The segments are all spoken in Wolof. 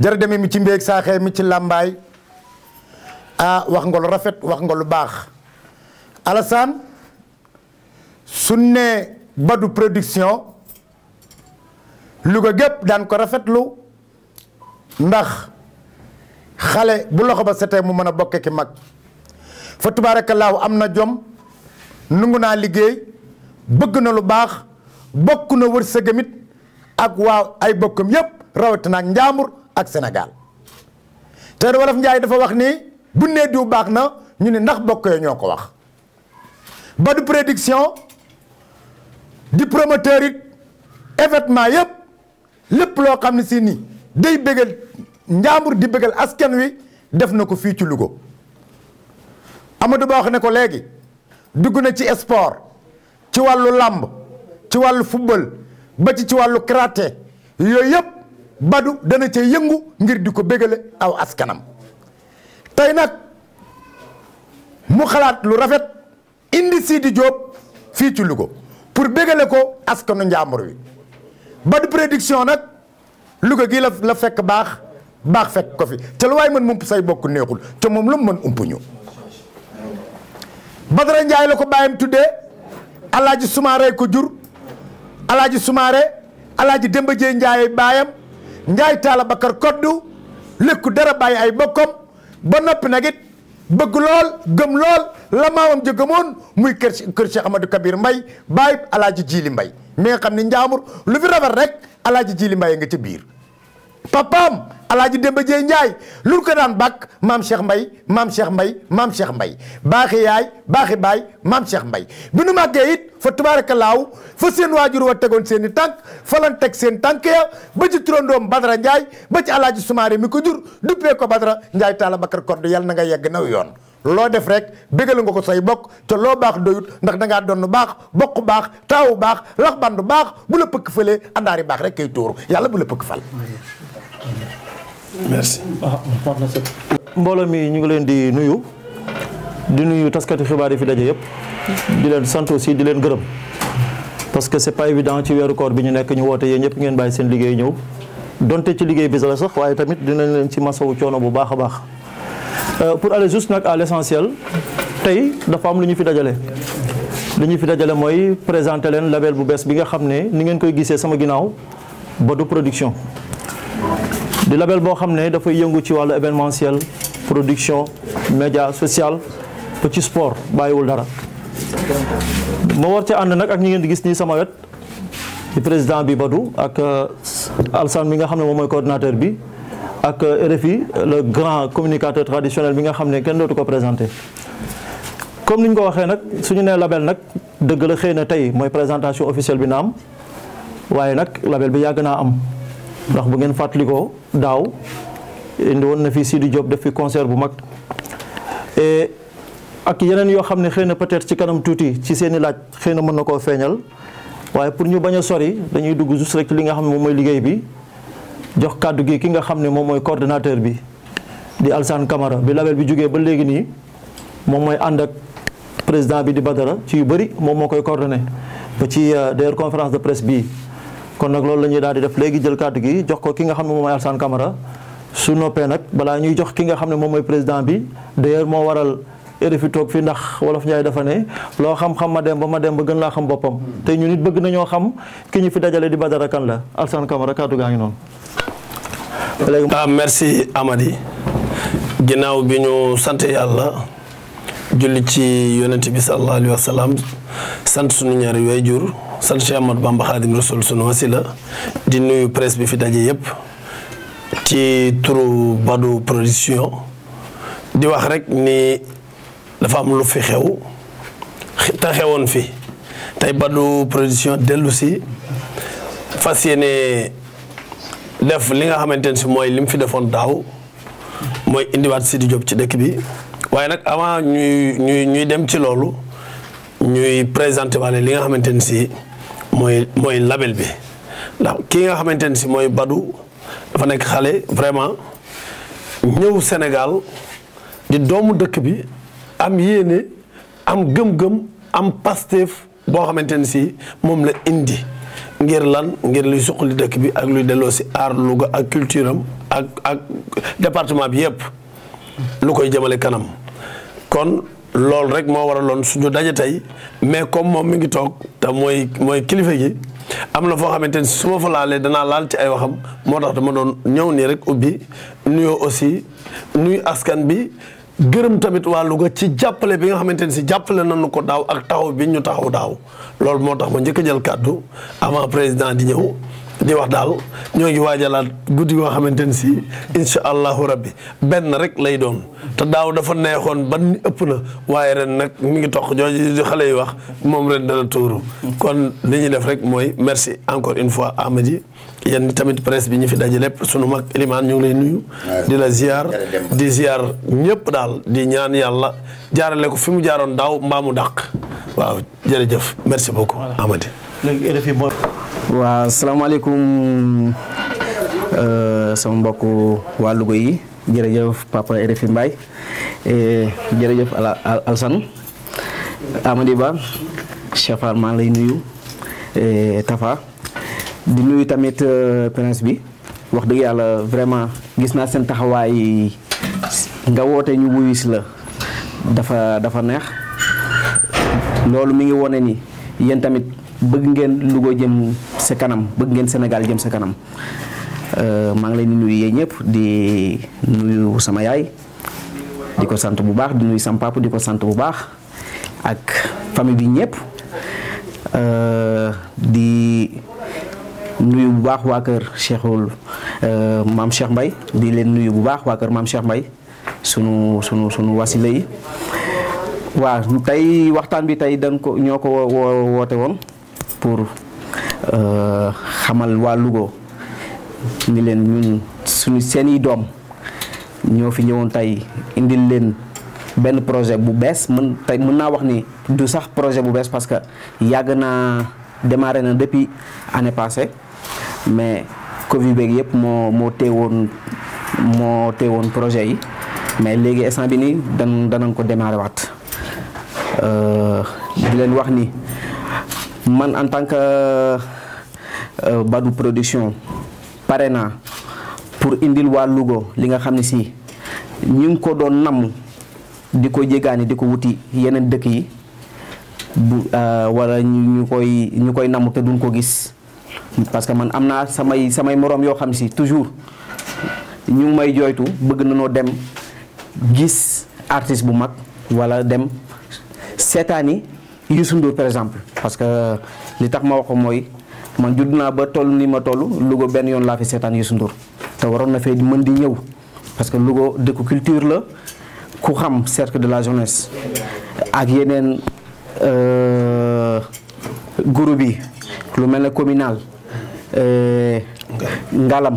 jërë demee mi ci mbéeg saaxee mi ci làmbaay wax nga lu rafet wax nga lu baax Alassane su ne Badou Production Louga gépp daan ko rafetlu ndax xale bu loxo ba setee mu mën a bokke ki mag fa tubaarakallaahu am na jom nungu naa liggéey bëgg na lu baax bokk na wërsëgamit ak waa ay bokkam yépp rawatina ak Njaambur ak Sénégal te wolof Njaay dafa wax ni bu nee diw baax na ñu ne ndax bokk yoo ñoo ko wax Badou Production di promoteur it événement yépp lépp loo xam ne si nii day bégal Njaambur di bégal askan wi def na ko fii ci Louga Amadou Ba wax ne ko léegi dugg na ci sport ci wàllu làmb ci wàllu football ba ci wàllu karaté yooyu yëpp Badou dana ca yëngu ngir di ko bégale aw askanam tey nag mu xalaat lu rafet indi Sidi Diop fii ci Louga pour bégale ko askanu Njaambur wi Badou Production nag Louga gii la fekk baax fekk ko fi te lu waay mën mump say bokk neexul te moom lu mu mën umpuñu Badara Njaay la ko bàyyam tuddee Alaaji Soumaré ko jur Alaaji Soumaré Alaaji Demba Jee Njaay baayam Njaay Taala Bakar koddu lékku dara bàyyi ay bokkam ba noppi nag it bëgg lool gëm lool la maamam ja gëmoon muy kër Cheikh Amadou Kabir Mbay bàyyi Alaaji Jili Mbay mi nga xam ne Njaambur lu fi rafet rek Alaaji Jili Mbay nga ca biir papaam Alaaji Demba Jee Njaay lu ko daan bàkk maam Cheikh Mbay maam Cheikh Mbay maam Cheikh Mbay baaxi yaay baaxi baay maam Cheikh Mbay bi nu màggee it fa tubaarakallaahu fa seen waajur wa tegoon seen i tànk fa lan teg seen tànk ya ba ci turandoom Badara Njaay ba ci Alaaji Soumaré mi ko jur duppee ko Badara Njaay Taala Bakar Kodd yàlla na nga yegg naw yoon loo def rek bégal nga ko say bokk te loo baax doyut ndax dangaa doon baax bokk baax taawu baax lax bandu baax bu la pëkk fëlee àndaari baax rek kay tóoru yàlla bu la pëkk fal merci. mbooloo mi ñu ngi leen di nuyu taskati xibaar yi fi daje yëpp di leen sant aussi di leen gërëm parce que c'est pas évident ci weeru koor bi ñu nekk ñu woote yéen ñëpp ngeen bàyyi seen liggéey ñëw donte ci liggéey bi la sax waaye tamit dinañ leen ci masawu coono bu baax a baax pour aller juste nag à l'essentiel tey dafa am lu ñu fi dajale li ñu fi dajale mooy présenter leen label bu bees bi nga xam ne ni ngeen koy gisee sama ginnaaw Badou Production di label boo xam ne dafay yëngu ci wàllu événementiel production média social ba ci sport bàyyiwul dara ma war ci ànd nag ak ñi ngeen di gis nii sama wet di président bi Badou ak Alassane mi nga xam ne moom mooy coordinateur bi ak RFI le grand communicateur traditionnel bi nga xam ne kenn dootu ko présenté comme ni ñu ko waxee nag suñu nee label nag dëgg la xëy na tey mooy présentation officielle bi na am waaye nag label bi yàgg naa am ndax bu ngeen fàttalikoo daaw indi woon na fi Sidi Diop def fi concert bu mag et ak yeneen yoo xam ne xëy na peut-être ci kanam tuuti ci seen i laaj xëy na mën na koo feeñal waaye pour ñu bañ a sori dañuy dugg juste rek ci li nga xam ne moom mooy liggéey bi jox kàddu gi ki nga xam ne moom mooy coordinateur bi di Alassane Camara bi label bi jógee ba léegi nii moom mooy ànd ak président bi di Badara ci yu bëri moom moo koy coordonné ba ci d'ailleurs conférence de presse bii kon nag loolu la ñuy daal di def léegi jël kàddu gi jox ko ki nga xam ne moom mooy Alassane Camara su noppee nag balaa ñuy jox ki nga xam ne moom mooy président bi d'ailleurs moo waral RFI toog fi ndax wolof Njaay dafa ne loo xam-xam ma dem ba gën laa xam boppam te ñu nit bëgg nañoo xam ki ñu fi dajale di Badara kan la Alassane Camara kàddu gaa ngi noonu. Merci Amady ginnaaw bi ñu sant yàlla julli ci yonent bi sallallahu alayhi wa sallam sant sunu ñaari waajur sant Cheikh Ahmadou Bamba Khadim Rasoul sunu wasila di nuyu presse bi fi daje yëpp ci turu Badou Production di wax rek ni dafa am lu fi xew te xewoon fi tey Badou Production dellu si fas yéene def li nga xamante ne si mooy li mu fi defoon daaw mooy indiwaat Sidi Diop ci dëkk bi waaye nag avant ñuy dem ci loolu ñuy présenté wale li nga xamante ne si mooy label bi ndax kii nga xamante ne si mooy Badou dafa nekk xale vraiment ñëw Sénégal di doomu dëkk bi am yéene am gëm-gëm am Pastef boo xamante ne si moom la indi ngir lan ngir luy suqali dëkk bi ak luy delloo si aar Louga ak culture am ak département bi yëpp lu koy jëmale kanam kon loolu rek moo waraloon suñu daje tey mais comme moom mi ngi toog te mooy kilifa gi am na foo xamante ni su ma fa laalee danaa laal ci ay waxam moo tax dama doon ñëw nii rek ubbi nuyoo aussi nuyu askan bi gërëm tamit waa Louga ci jàppale bi nga xamante ni si jàppale nañu ko daaw ak taxaw bi ñu taxaw daaw loolu moo tax ma njëkk a jël kàddu avant président di ñëw di wax daal ñoo ngi waajalaat guddi yoo xamante ni si incha allahu rabbi benn rek lay doon te daaw dafa neexoon ba ëpp na waaye ren nag mi ngi toq jooju di xale yi wax moom ren dana tuuru kon li ñuy def rek mooy merci encore une fois Amady yéen tamit presse bi ñu fi daje lépp sunu mag Elimane ñu ngi lay nuyu di la ziar di ziar ñëpp daal di ñaan yàlla jaarale ko fi mu jaaroon daaw mbaa mu dàq waaw jërëjëf merci beaucoup Amady léegi waaw salaamaaleykum sama mbokku waa Louga yi jërëjëf papa RFI Mbaye jërëjëf Alsane Amady Ba Cheikh Fall maa ngi lay nuyu Tafa di nuyu tamit prince bi wax dëgg yàlla vraiment gis naa seen taxawaay nga woote ñu wuyu si la dafa neex loolu mi ngi wone ni yéen tamit bëgg ngeen Louga jëm sa kanam bëgg ngeen Sénégal jëm sa kanam maa ngi leen di nuyu yéen ñëpp di nuyu sama yaay di ko sant bu baax di nuyu sama papa di ko sant bu baax ak famille bi ñëpp di nuyu bu baax waa kër Cheikhul maam Cheikh Mbaye di leen nuyu bu baax waa kër maam Cheikh Mbaye sunu wasila yi waaw tey waxtaan bi tey ñoo ko woote woon pour xamal waa Louga ni leen ñun seeni doom ñoo fi ñëwoon tey indil leen benn projet bu bees mën naa wax ni du sax projet bu bees parce que yàgg naa démarré na depuis année passée mais Covid beeg yëpp moo teewoon projet yi mais léegi instant bi nii danañ ko démarré waat di leen wax ni man en tant que Badou Production pare naa pour indil waa Louga li nga xam ne si ñu ngi ko doon namm di ko jégaani di ko wuti yeneen dëkk yi wala ñu koy namm te duñ ko gis parce que man am naa samay moroom yoo xam ne si toujours ñu ngi may jooytu bëgg nañoo dem gis artiste bu mag wala dem seetaani Youssou Ndour par exemple parce que li tax ma wax ko mooy man judd naa ba toll ni ma toll Louga benn yoon laa fi seetaan Youssou Ndour te waroon na fee di mën di ñëw parce que Louga dëkku culture la ku xam cercle de la jeunesse ak yeneen groupe yi lu mel ne communal Ngalam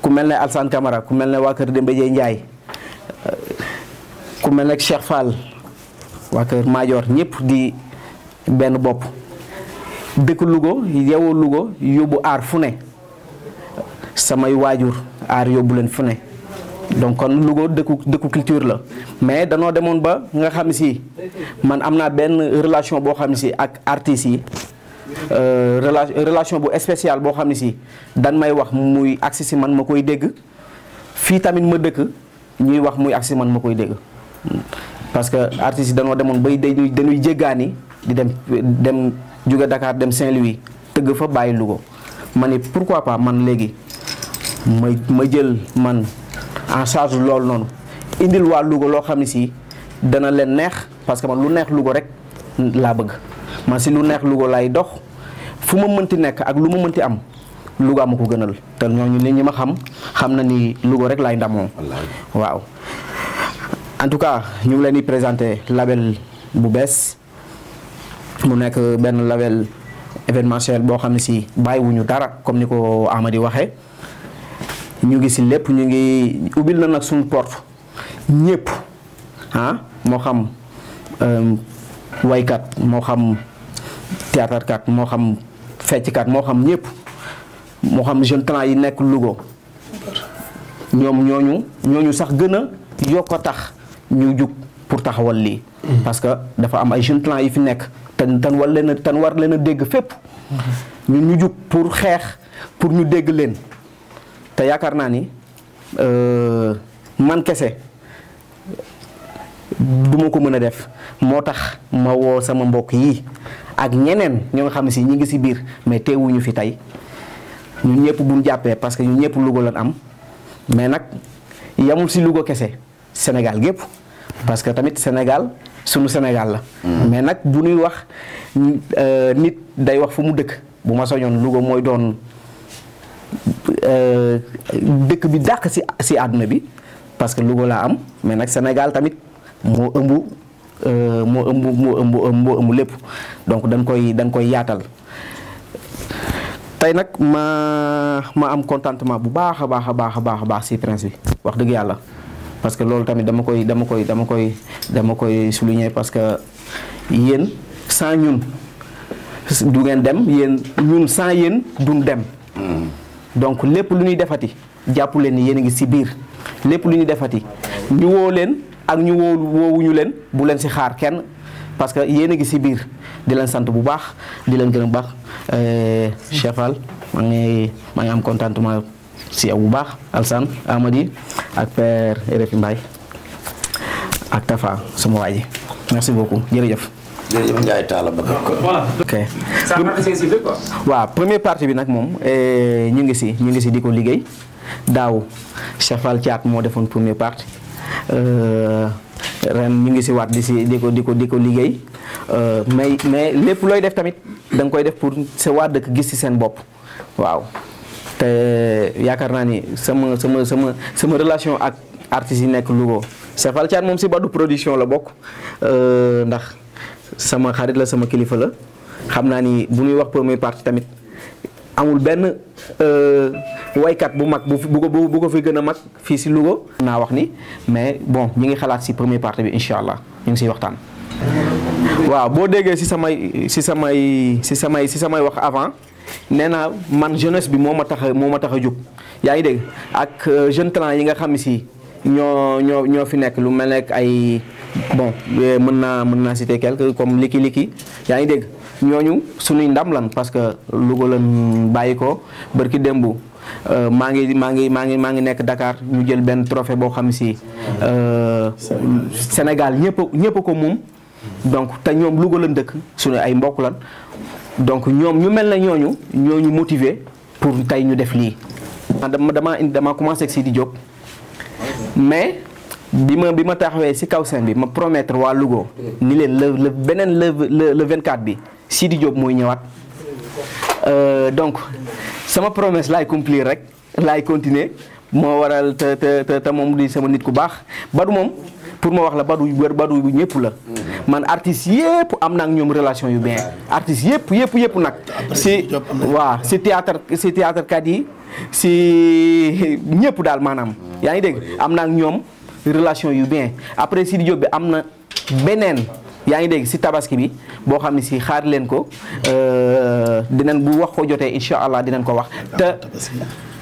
ku mel ne Alsane Camara ku mel ne waa kër Demba Dieye Ndiaye ku mel ne Cheikh Fall waa kër Madior ñëpp di benn bopp dëkk Louga yeewoo Louga yóbbu aar fu ne samay waajur aar yóbbu leen fu ne donc kon Louga dëkku culture la mais danoo demoon ba nga xam si man am naa benn relation boo xam si ak artistes yi relation bu spéciale boo xam ne si dan may wax muy agsi si man ma koy dégg fii tamit ma dëkk ñuy wax muy agsi man ma koy dégg parce que artistes yi danoo demoon bay dañuy jéggaani di dem jóge Dakar dem Saint-Louis tëgg fa bàyyi Louga ma ne pourquoi pas man léegi ma jël man en charge loolu noonu indil waa Louga loo xam ne si dana leen neex parce que man lu neex Louga rek laa bëgg man si lu neex Louga laay dox fu ma mënti nekk ak lu ma mënti am Louga ma ko gënal te ñooñu li ñi ma xam na ni Louga rek laay ndamoo waaw en tout cas ñu ngi leen di présenter label bu bees mu nekk benn label événementiel boo xam ne si bàyyiwuñu dara comme ni ko Amady waxee ñu ngi si lépp ñu ngi ubbil na nag suñu porte ñëpp moo xam waykat moo xam théâtre kat moo xam fecckat moo xam ñëpp moo xam jeune talent yi nekk Louga ñoom ñooñu sax gën a yokk a tax ñu jug pour taxawal lii parce que dafa am ay jeune talent yi fi nekk tan war leen a dégg fépp ñun ñu jug pour xeex pour ñu dégg leen te yaakaar naa ni man kese duma ko mën a def moo tax ma woo sama mbokk yi ak ñeneen ñoo nga xam ne si ñi ngi si biir mais teewuñu fi tey ñun ñëpp buñ jàppee parce que ñun ñëpp Louga lañ am mais nag yamul si Louga kese Sénégal gépp parce que tamit Sénégal sunu Sénégal la mais nag bu ñuy wax nit day wax fu mu dëkk bu ma soñoon Louga mooy doon dëkk bi dàq si àdduna bi parce que Louga laa am mais nag Sénégal tamit moo ëmb lépp donc dañ koy yaatal tey nag ma am contentement bu baax a baax si Prince bi wax dëgg yàlla parce que loolu tamit dama koy souligner parce que yéen sans ñun du ngeen dem ñun sans yéen duñ dem donc lépp lu ñuy defati jàpp leen ni yéen a ngi si biir lépp lu ñuy defati ñu woo leen ak ñu woowuñu leen bu leen si xaar kenn parce que yéen a ngi si biir di leen sant bu baax di leen gën a baax Cheikh Fall maa ngi am contentement si yow bu baax Alsane Amady ak père RFI Mbaye ak Tafa sama waa ji merci beaucoup jërëjëf. jërëjëf Ndiaye Talla ba ok waaw première partie bi nag moom ñu ngi si di ko liggéey daaw Cheikh Fall Thiat moo defoon première partie ren ñu ngi si waat di ko liggéey mais lépp looy def tamit da nga koy def pour sa waa dëkk gis ci seen bopp waaw te yaakaar naa ni sama relation ak artistes yi nekk Louga Cheikh Fall Thiat moom si Badou production la bokk ndax sama xarit la sama kilifa la xam naa ni bu ñuy wax première partie tamit amul benn waykat bu mag bu ko fi gën a mag fii si Louga naa wax ni mais bon ñi ngi xalaat si première partie bi incha allah ñu ngi siy waxtaan. waaw boo déggee si samay wax avant nee naa man jeunesse bi moo ma tax a jóg yaa ngi dégg ak jeune talent yi nga xam si ñoo fi nekk lu mel nekk ay bon mën naa citer quelque comme liki yaa ngi dégg ñooñu suñuy ndam lan parce que Louga lan bàyyi ko barki démb maa ngi nekk Dakar ñu jël benn trophée boo xam si Sénégal ñëpp ko moom donc te ñoom Louga lan dëkk suñu ay mbokk lan donc ñoom ñu mel na ñooñu motiver pour tey ñu def lii. dama commencé ak Sidi Diop mais bi ma taxawee si kaw scène bi ma promettre waa Louga ni leen le 24 bi Sidi Diop mooy ñëwaat donc sama promesse laay accomplir rek laay continuer moo waral te moom di sama nit ku baax Badou moom pour ma wax la Badou bu ñëpp la man artistes yëpp am na ak ñoom relation yu bien artistes yëpp nag si waaw si théâtre kat yi si ñëpp daal maanaam yaa ngi dégg am na ak ñoom relation yu bien après Sidi Diop bi am na beneen yaa ngi dégg si tabaski bi boo xam ne si xaar leen ko dinañ bu wax ko jotee incha allah dinañ ko wax te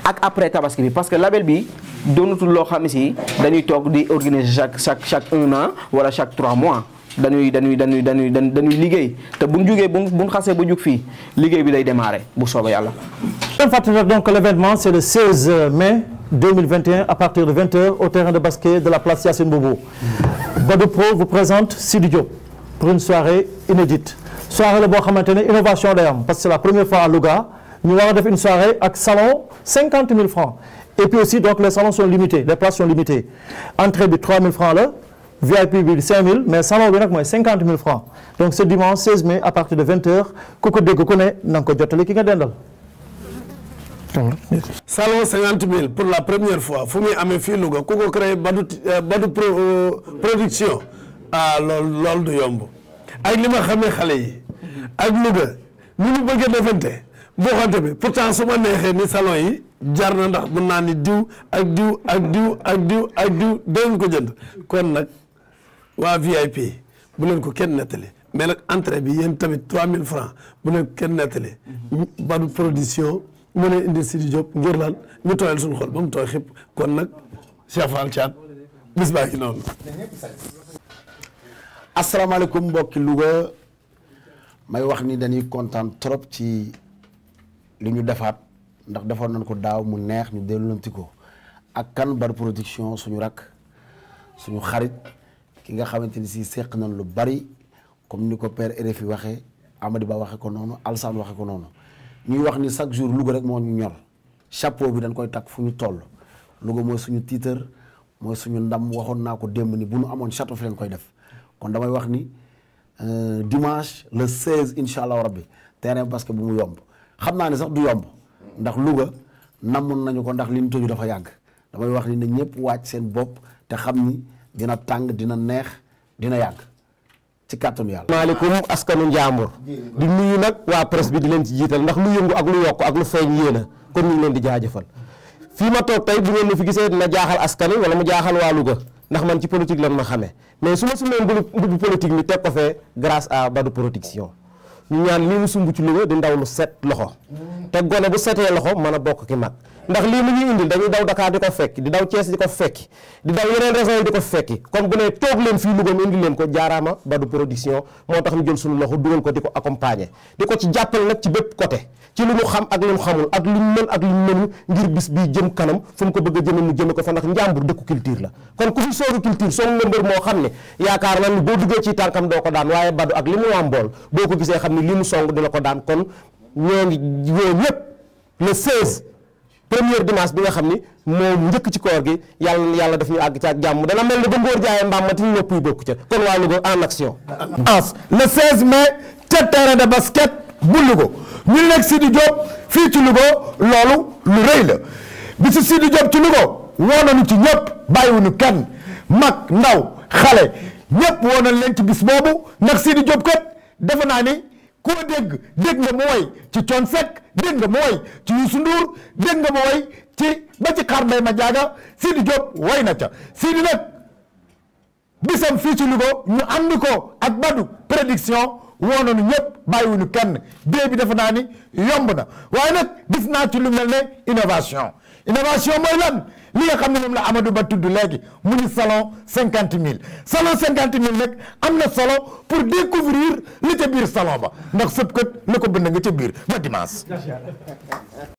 ak après tabaski bi parce que label bi doonatul loo xam ne si dañuy toog di organiser chaque 1 an wala chaque 3 mois dañuy liggéey te buñ jugee buñ xasee ba jug fii liggéey bi day démarrer bu soobee yàlla. Donc l'événement c'est le 16 mai 2021 à partir de 20h au terrain de basket de la place Yassine Boubou. Badou Pro vous présente Sidi Diop pour une soirée inédite soirée la boo xamante ne innovation day am parce que c'est la première fois à Louga ñu war a def une soirée ak salon 50 000 francs et puis aussi donc les salons sont limités les places sont limitées entrée bi 3 000 francs la VIP bi 5 000 mais salon bi nag mooy 50 000 francs donc ce dimanche 16 mai à partir de 20h ku ko dégg ku ne na nga ko jottali ki nga dendal. salon 50 000 pour la première fois fu muy amee fii Louga ku ko créé Badou production loolu du yomb ak li ma xamee xale yi ak Louga ni ñu bëgg a defante boo xamante bi pourtant su ma neexee ni salon yi jar na ndax mën naa ni diw dañ ko jënd kon nag waa VIP bu leen ko kenn nettali mais nag entrée bi yéen tamit 3000 francs bu leen ko kenn nettali Badou production mu ne indi Sidi Diop ngir lan ñu tooyal suñu xol ba mu tooy xëpp kon nag Cheikh Fall Thiat bis baa ngi noonu. asalaamaaleykum mbokki Louga may wax ni dañuy kontaan trop ci li ñu defaat ndax defoon nañ ko daaw mu neex ñu dellulanti ko ak kan Bad Production suñu rak suñu xarit ki nga xamante ni si seq nañ lu bari comme ni ko père RFI waxee Amady Ba waxee ko noonu Alsane waxee ko noonu ñuy wax ni chaque jour Louga rek moo ñu ñor chapeau bi dañ koy takk fu ñu toll Louga mooy suñu titre mooy suñu ndam waxoon naa ko démb ni bu ñu amoon château fi leen koy def kon damay wax ni dimanche le 16 incha allah rabbi terrain parce que bu mu yomb xam naa ne sax du yomb ndax Louga namoon nañu ko ndax li ñu tëju dafa yàgg damay wax ni ne ñëpp waaj seen bopp te xam ni dina tàng dina neex dina yàgg ci kàttanu yàlla. maaleykum askanu Njàmbur di nuyu nag waa presse bi di leen ci jiital ndax lu yëngu ak lu yokk ak lu feeñ yéena kon ñu ngi leen di jaajëfal fii ma toog tey bu ngeen ma fi gisee dina jaaxal askan wi wala mu jaaxal waa Louga ndax man ci politique lan ma xamee mais su ma sumee mbubu politique mi teg ko fee grâce à Bad Production ñu ñaan lii mu sumb ci Louga di ndaw lu set loxo te gone bu setee loxo mën a bokk ki mag ndax lii mu ñuy indil dañuy daw Dakar di ko fekki di daw Thiès di ko fekki di daw yeneen régions yi di ko fekki kon bu ne toog leen fii Louga mu indi leen ko jaaraama Bad Production moo tax ñu jël suñu loxo dugal ko di ko accompagner di ko ci jàppale nag ci bépp côté ci lu ñu xam ak lu ñu xamul ak lu ñu mën ak lu ñu mënul ngir bis bii jëm kanam fu mu ko bëgg a jëme mu jëme ko fa ndax Njàmbur dëkku culture la kon ku fi sooru culture soo nga mbër moo xam ne yaakaar na ni boo duggee ci tànkam doo ko daan waaye Badu ak li mu wàmbool boo ko gisee xam ne li mu song dina ko daan kon ñoo ngi woo ñëpp le 16 premier dimanche bi nga xam ni moom njëkk ci koor gi yàlla daf ñu àgg ci ak jàmm dana mel ni ba ngóor jaayee mbaam mati ñëpp yi bokk ca kon waa Louga en action le 16 mai ca terrain de basket bu Louga ñu nekk Sidi Diop fii ci Louga loolu lu rëy la bi si Sidi Diop ci Louga woo nañu ci ñëpp bàyyiwuñu kenn mag ndaw xale ñëpp woo nañ leen ci bis boobu ndax Sidi Diop kat defe naa ni koo dégg nga mu woy ci Thione Seck dégg nga mu woy ci Youssou Ndour dégg nga mu woy ci ba ci Xaar Mbay ma jaaga Sidi Diop woy na ca Sidi nag bisam fii ci Louga ñu ànd ko ak Bad Production woo nañu ñëpp bàyyiwuñu kenn bee bi defe naa ni yomb na waaye nag gis naa ci lu mel ne innovation mooy lan li nga xam ne moom la Amadou Ba tudd léegi mu ni salon 50 000 salon 50 000 nag am na solo pour découvrir li ca biir salon ba ndax sëb kat la ko bënd nga ca biir ba dimanche